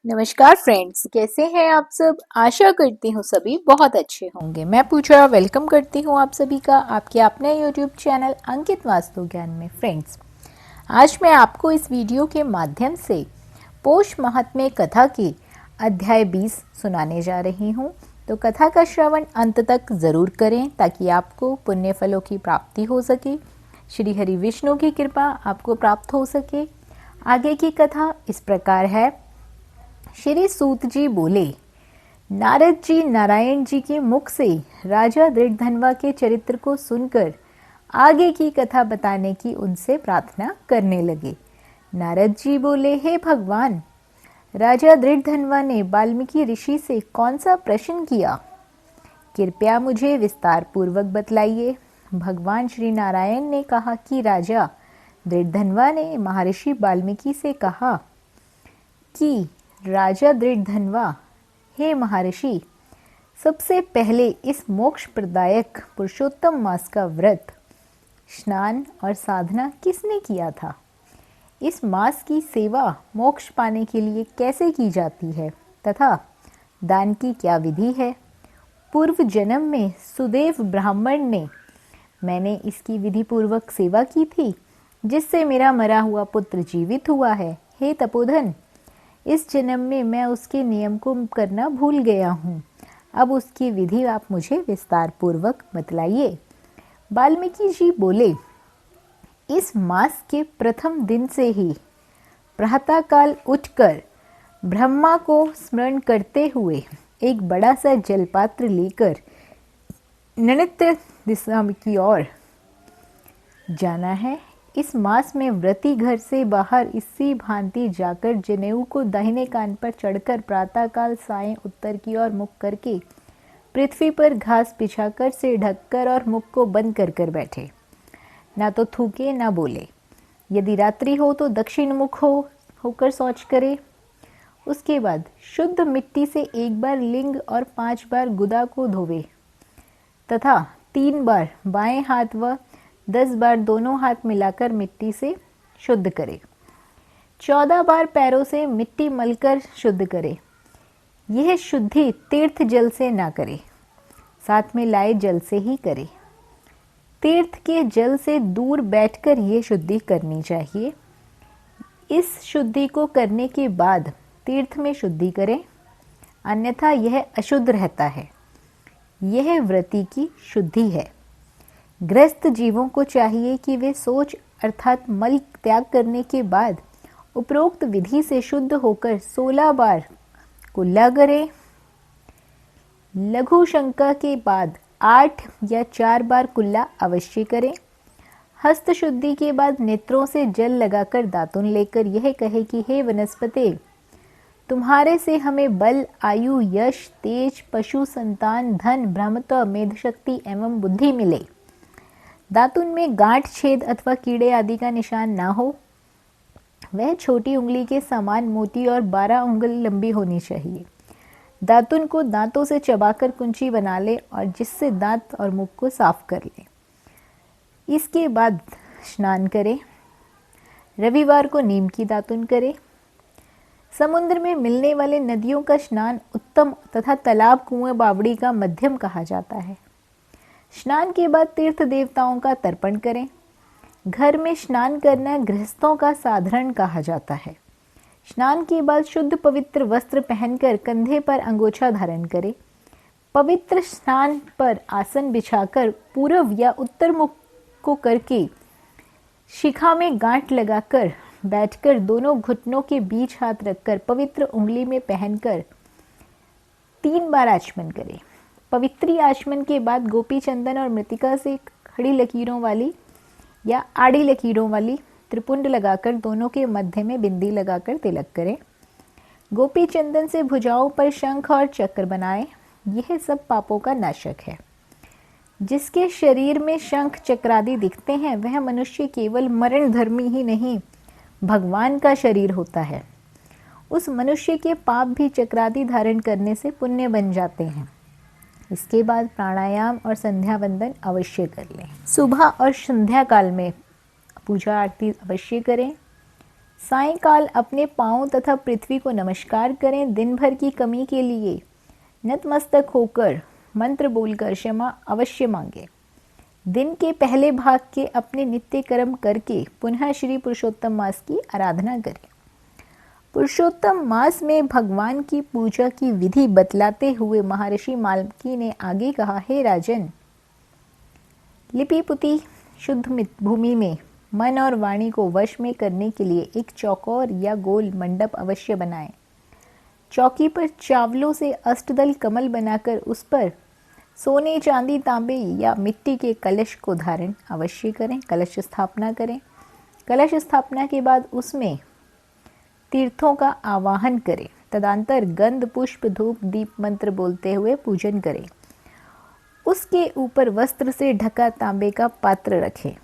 नमस्कार फ्रेंड्स, कैसे हैं आप सब। आशा करती हूँ सभी बहुत अच्छे होंगे। मैं पूजा वेलकम करती हूँ आप सभी का आपके अपने यूट्यूब चैनल अंकित वास्तु ज्ञान में। फ्रेंड्स, आज मैं आपको इस वीडियो के माध्यम से पौष महात्म्य कथा की अध्याय 20 सुनाने जा रही हूँ। तो कथा का श्रवण अंत तक ज़रूर करें ताकि आपको पुण्य फलों की प्राप्ति हो सके, श्री हरि विष्णु की कृपा आपको प्राप्त हो सके। आगे की कथा इस प्रकार है। श्री सूत जी बोले, नारद जी नारायण जी के मुख से राजा दृढ़धनवा के चरित्र को सुनकर आगे की कथा बताने की उनसे प्रार्थना करने लगे। नारद जी बोले, हे भगवान, राजा दृढ़धनवा ने वाल्मीकि ऋषि से कौन सा प्रश्न किया, कृपया मुझे विस्तार पूर्वक बतलाइए। भगवान श्री नारायण ने कहा कि राजा दृढ़धनवा ने महर्षि वाल्मीकि से कहा कि राजा दृढ़धनवा, हे महर्षि, सबसे पहले इस मोक्ष प्रदायक पुरुषोत्तम मास का व्रत, स्नान और साधना किसने किया था? इस मास की सेवा मोक्ष पाने के लिए कैसे की जाती है तथा दान की क्या विधि है? पूर्व जन्म में सुदेव ब्राह्मण ने मैंने इसकी विधि पूर्वक सेवा की थी, जिससे मेरा मरा हुआ पुत्र जीवित हुआ है। हे तपोधन, इस जन्म में मैं उसके नियम को करना भूल गया हूँ। अब उसकी विधि आप मुझे विस्तार पूर्वक बतलाइए। वाल्मीकि जी बोले, इस मास के प्रथम दिन से ही प्रातःकाल उठकर ब्रह्मा को स्मरण करते हुए एक बड़ा सा जलपात्र लेकर नैऋत्य दिशा की ओर जाना है। इस मास में व्रती घर से बाहर इसी भांति जाकर जनेऊ को दाहिने कान पर चढ़कर प्रातःकाल सायं उत्तर की ओर मुख करके पृथ्वी पर घास बिछाकर से ढककर और मुख को बंद कर कर बैठे, ना तो थूके ना बोले। यदि रात्रि हो तो दक्षिण मुख होकर शौच करे। उसके बाद शुद्ध मिट्टी से 1 बार लिंग और 5 बार गुदा को धोवे तथा 3 बार बाएं हाथ व 10 बार दोनों हाथ मिलाकर मिट्टी से शुद्ध करे। 14 बार पैरों से मिट्टी मलकर शुद्ध करे। यह शुद्धि तीर्थ जल से ना करे, साथ में लाए जल से ही करे। तीर्थ के जल से दूर बैठकर यह शुद्धि करनी चाहिए। इस शुद्धि को करने के बाद तीर्थ में शुद्धि करें, अन्यथा यह अशुद्ध रहता है। यह व्रती की शुद्धि है। गृहस्थ जीवों को चाहिए कि वे शौच अर्थात मल त्याग करने के बाद उपरोक्त विधि से शुद्ध होकर 16 बार कुल्ला करें। लघु शंका के बाद 8 या 4 बार कुल्ला अवश्य करें। हस्त शुद्धि के बाद नेत्रों से जल लगाकर दातुन लेकर यह कहे कि हे वनस्पते, तुम्हारे से हमें बल, आयु, यश, तेज, पशु, संतान, धन, ब्रह्मत्व, मेध शक्ति एवं बुद्धि मिले। दातुन में गांठ, छेद अथवा कीड़े आदि का निशान ना हो। वह छोटी उंगली के समान मोटी और 12 उंगल लंबी होनी चाहिए। दातुन को दांतों से चबाकर कुंची बना ले और जिससे दांत और मुख को साफ कर ले। इसके बाद स्नान करें। रविवार को नीम की दातुन करें। समुद्र में मिलने वाले नदियों का स्नान उत्तम तथा तालाब, कुएं, बावड़ी का मध्यम कहा जाता है। स्नान के बाद तीर्थ देवताओं का तर्पण करें। घर में स्नान करना गृहस्थों का साधारण कहा जाता है। स्नान के बाद शुद्ध पवित्र वस्त्र पहनकर कंधे पर अंगोछा धारण करें। पवित्र स्नान पर आसन बिछाकर पूर्व या उत्तर मुख को करके शिखा में गांठ लगाकर बैठकर दोनों घुटनों के बीच हाथ रखकर पवित्र उंगली में पहनकर 3 बार आचमन करें। पवित्री आचमन के बाद गोपी चंदन और मृतिका से खड़ी लकीरों वाली या आड़ी लकीरों वाली त्रिपुंड लगाकर दोनों के मध्य में बिंदी लगाकर तिलक करें। गोपी चंदन से भुजाओं पर शंख और चक्र बनाएं। यह सब पापों का नाशक है। जिसके शरीर में शंख चक्रादि दिखते हैं वह मनुष्य केवल मरण धर्मी ही नहीं, भगवान का शरीर होता है। उस मनुष्य के पाप भी चक्रादि धारण करने से पुण्य बन जाते हैं। इसके बाद प्राणायाम और संध्या वंदन अवश्य कर लें। सुबह और संध्या काल में पूजा आरती अवश्य करें। सायंकाल अपने पांव तथा पृथ्वी को नमस्कार करें। दिन भर की कमी के लिए नतमस्तक होकर मंत्र बोलकर क्षमा अवश्य मांगे। दिन के पहले भाग के अपने नित्य कर्म करके पुनः श्री पुरुषोत्तम मास की आराधना करें। पुरुषोत्तम मास में भगवान की पूजा की विधि बतलाते हुए महर्षि वाल्मीकि ने आगे कहा, हे राजन, लिपि पुती शुद्ध भूमि में मन और वाणी को वश में करने के लिए एक चौकोर या गोल मंडप अवश्य बनाएं। चौकी पर चावलों से अष्टदल कमल बनाकर उस पर सोने, चांदी, तांबे या मिट्टी के कलश को धारण अवश्य करें। कलश स्थापना करें। कलश स्थापना के बाद उसमें तीर्थों का आवाहन करें। तदंतर गंध, पुष्प, धूप, दीप मंत्र बोलते हुए पूजन करें। उसके ऊपर वस्त्र से ढका तांबे का पात्र रखें,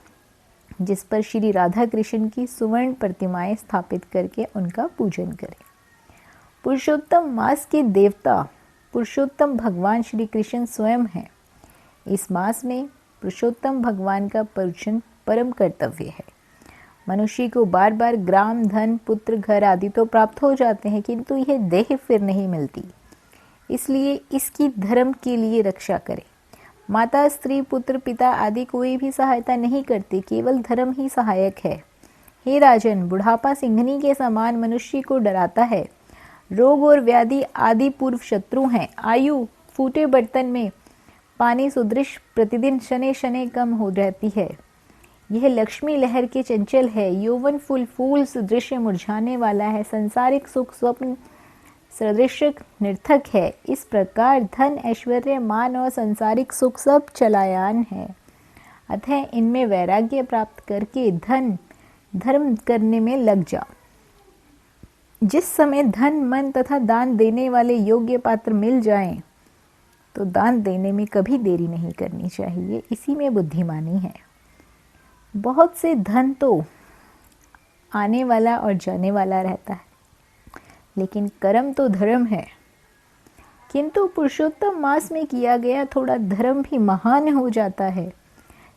जिस पर श्री राधा कृष्ण की सुवर्ण प्रतिमाएं स्थापित करके उनका पूजन करें। पुरुषोत्तम मास के देवता पुरुषोत्तम भगवान श्री कृष्ण स्वयं हैं। इस मास में पुरुषोत्तम भगवान का पूजन परम कर्तव्य है। मनुष्य को बार बार ग्राम, धन, पुत्र, घर आदि तो प्राप्त हो जाते हैं, किंतु यह देह फिर नहीं मिलती। इसलिए इसकी धर्म के लिए रक्षा करें। माता, स्त्री, पुत्र, पिता आदि कोई भी सहायता नहीं करते, केवल धर्म ही सहायक है। हे राजन, बुढ़ापा सिंहनी के समान मनुष्य को डराता है। रोग और व्याधि आदि पूर्व शत्रु हैं। आयु फूटे बर्तन में पानी सुदृश प्रतिदिन शने शने कम हो रहती है। यह लक्ष्मी लहर के चंचल है। यौवन फूल सदृश मुरझाने वाला है। संसारिक सुख स्वप्न सदृश निर्थक है। इस प्रकार धन, ऐश्वर्य, मान और संसारिक सुख सब चलायान है। अतः इनमें वैराग्य प्राप्त करके धर्म करने में लग जा। जिस समय धन, मन तथा दान देने वाले योग्य पात्र मिल जाएं, तो दान देने में कभी देरी नहीं करनी चाहिए। इसी में बुद्धिमानी है। बहुत से धन तो आने वाला और जाने वाला रहता है, लेकिन कर्म तो धर्म है। किंतु पुरुषोत्तम मास में किया गया थोड़ा धर्म भी महान हो जाता है।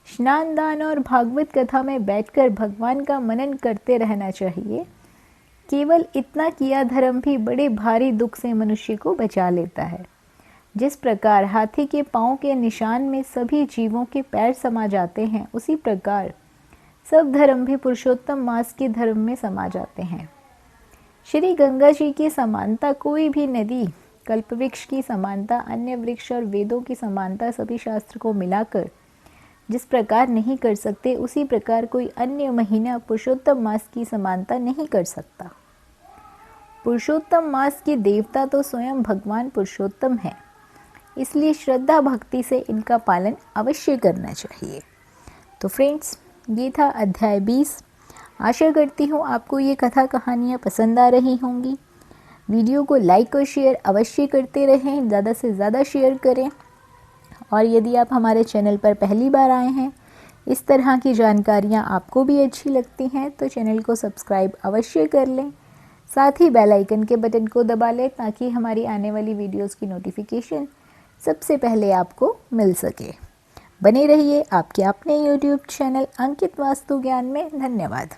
स्नान, दान और भागवत कथा में बैठकर भगवान का मनन करते रहना चाहिए। केवल इतना किया धर्म भी बड़े भारी दुख से मनुष्य को बचा लेता है। जिस प्रकार हाथी के पांव के निशान में सभी जीवों के पैर समा जाते हैं, उसी प्रकार सब धर्म भी पुरुषोत्तम मास के धर्म में समा जाते हैं। श्री गंगा जी की समानता कोई भी नदी, कल्पवृक्ष की समानता अन्य वृक्ष और वेदों की समानता सभी शास्त्र को मिलाकर जिस प्रकार नहीं कर सकते, उसी प्रकार कोई अन्य महीना पुरुषोत्तम मास की समानता नहीं कर सकता। पुरुषोत्तम मास के देवता तो स्वयं भगवान पुरुषोत्तम है, इसलिए श्रद्धा भक्ति से इनका पालन अवश्य करना चाहिए। तो फ्रेंड्स, ये था अध्याय 20। आशा करती हूँ आपको ये कथा कहानियाँ पसंद आ रही होंगी। वीडियो को लाइक और शेयर अवश्य करते रहें, ज़्यादा से ज़्यादा शेयर करें। और यदि आप हमारे चैनल पर पहली बार आए हैं, इस तरह की जानकारियाँ आपको भी अच्छी लगती हैं, तो चैनल को सब्सक्राइब अवश्य कर लें। साथ ही बेल आइकन के बटन को दबा लें, ताकि हमारी आने वाली वीडियोज़ की नोटिफिकेशन सबसे पहले आपको मिल सके। बने रहिए आपके अपने YouTube चैनल अंकित वास्तु ज्ञान में। धन्यवाद।